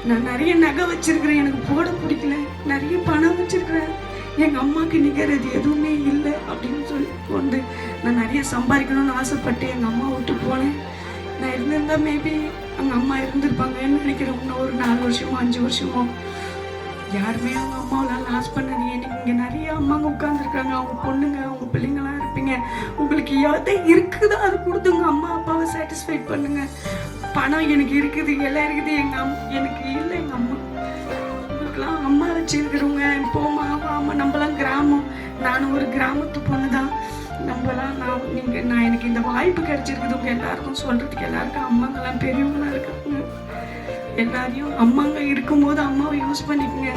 நான் நிறைய நகை வச்சிருக்கிறேன், எனக்கு போட பிடிக்கல. நிறைய பணம் வச்சிருக்கிறேன், எங்கள் அம்மாவுக்கு நிகழ்றது எதுவுமே இல்லை அப்படின்னு சொல்லி கொண்டு நான் நிறைய சம்பாதிக்கணும்னு ஆசைப்பட்டு எங்கள் அம்மா விட்டு போனேன். நான் இருந்திருந்தா மேபி எங்கள் அம்மா இருந்திருப்பாங்கன்னு நினைக்கிறேன். இன்னும் ஒரு 4 வருஷமோ 5 வருஷமோ. யாருமே அவங்க அம்மாவெல்லாம் லாஸ் பண்ணது. எனக்கு இங்கே நிறைய அம்மாங்க உட்காந்துருக்காங்க, அவங்க பொண்ணுங்க, அவங்க பிள்ளைங்களாம் இருப்பீங்க. உங்களுக்கு எதை இருக்குதோ அது கொடுத்துங்க, அம்மா அப்பாவை சாட்டிஸ்ஃபைட் பண்ணுங்க. பணம் எனக்கு இருக்குது, எல்லாம் இருக்குது, எனக்கு இல்லை எங்கள் அம்மா. உங்களுக்குலாம் அம்மா வச்சுருக்கிறவங்க போமா வாமா. நம்மளாம் கிராமம், நானும் ஒரு கிராமத்து பொண்ணு தான். நம்மளாம் நான் எனக்கு இந்த வாய்ப்பு கிடைச்சிருக்குது உங்க எல்லாருக்கும் சொல்றதுக்கு. எல்லாருக்கும் அம்மாங்கெல்லாம் பெரியவங்களாம் இருக்காங்க. எல்லாரையும் அம்மாங்க இருக்கும்போது அம்மாவை யூஸ் பண்ணிக்கோங்க.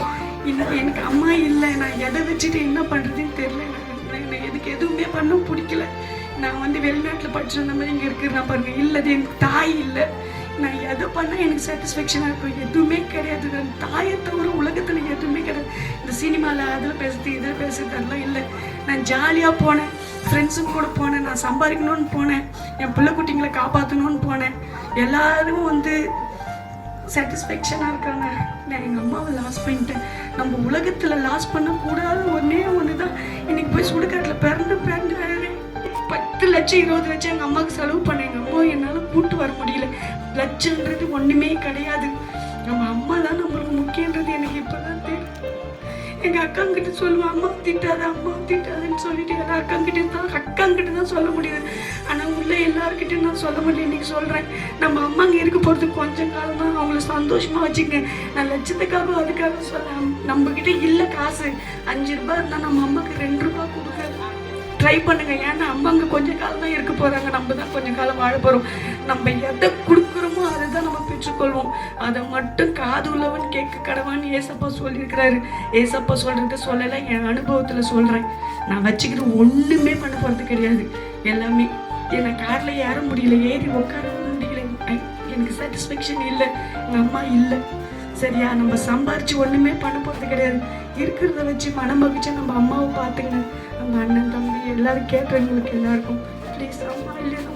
இன்னைக்கு எனக்கு அம்மா இல்லை, நான் எதை வச்சுட்டு என்ன பண்ணுறதுன்னு தெரியல. எனக்கு எதுக்கு எதுவுமே பண்ண பிடிக்கல. நான் வெளிநாட்டில் படிச்சிருந்த மாதிரி இங்கே இருக்கிறேன் பாருங்க. இல்லை, எனக்கு தாய் இல்லை. நான் எதை பண்ணால் எனக்கு சாட்டிஸ்ஃபேக்ஷனாக இருக்கும், எதுவுமே கிடையாது. நான் தாயை தவிர உலகத்தில் எதுவுமே கிடையாது. இந்த சினிமாவில் அதில் பேசுறது இதில் பேசுறது அதெல்லாம் இல்லை. நான் ஜாலியாக போனேன், ஃப்ரெண்ட்ஸுங்க கூட போனேன், நான் சம்பாதிக்கணும்னு போனேன், என் பிள்ளை குட்டிங்களை காப்பாற்றணும்னு போனேன். எல்லாரும் சாட்டிஸ்ஃபேக்ஷனாக இருக்காங்க. நான் எங்கள் அம்மாவை லாஸ் பண்ணிட்டேன். நம்ம உலகத்தில் லாஸ் பண்ணக்கூடாது ஒன்று தான். இன்னைக்கு போய் சுடுகாட்டில் பிறந்து 10 லட்சம் 20 லட்சம் எங்கள் அம்மாவுக்கு செலவு பண்ண எங்கள் அம்மா என்னால் கூட்டு வர முடியல. லட்சன்றது ஒன்றுமே கிடையாது. நம்ம அம்மா தான் நம்மளுக்கு முக்கியன்றது எனக்கு இப்போ தான் தெரியும். எங்கள் அக்காங்கிட்ட சொல்லுவேன், அம்மா திட்டாதுன்னு சொல்லிட்டு எல்லா அக்காங்கிட்ட தான் சொல்ல முடியுது. ஆனால் உள்ள எல்லாருக்கிட்டையும் நான் சொல்ல முடியல. இன்னைக்கு சொல்கிறேன், நம்ம அம்மாங்க இருக்க போகிறது கொஞ்சம் காலம் தான். அவங்கள சந்தோஷமாக வச்சுக்கங்க. நான் லட்சத்துக்காக அதுக்காக சொல்ல, நம்மக்கிட்ட இல்லை காசு 5 ரூபாய் இருந்தால் நம்ம அம்மாவுக்கு 2 ரூபாய் கொடுக்க ட்ரை பண்ணுங்க. ஏன்னா அம்மாங்க கொஞ்சம் காலம் தான் இருக்க போகிறாங்க, நம்ம தான் கொஞ்சம் காலம் வாழ போகிறோம். நம்ம எதை கொடுக்குறோமோ அதை தான் நம்ம பெற்றுக்கொள்வோம். அதை மட்டும் காது உள்ளவன் கேட்க கடவான்னு ஏசப்பா சொல்லியிருக்கிறாரு. ஏசப்பா சொல்கிறது சொல்லலை, என் அனுபவத்தில் சொல்கிறேன். நான் வச்சுக்கிட்டு ஒன்றுமே பண்ண போகிறது கிடையாது. எல்லாமே என்னை காரில் ஏற முடியல, ஏறி உட்கார முடியல. எனக்கு சாட்டிஸ்ஃபேக்ஷன் இல்லை, எங்கள் அம்மா இல்லை. சரியா, நம்ம சம்பாரிச்சு ஒன்றுமே பண்ண போகிறது கிடையாது. இருக்கிறத வச்சு மனம் மகிழ்ச்சி நம்ம அம்மாவை பார்த்துங்க. நம்ம அண்ணன் தம்பி எல்லாரும் கேட்குறவங்களுக்கு எல்லாருக்கும் ப்ளீஸ், அம்மா இல்லைன்னா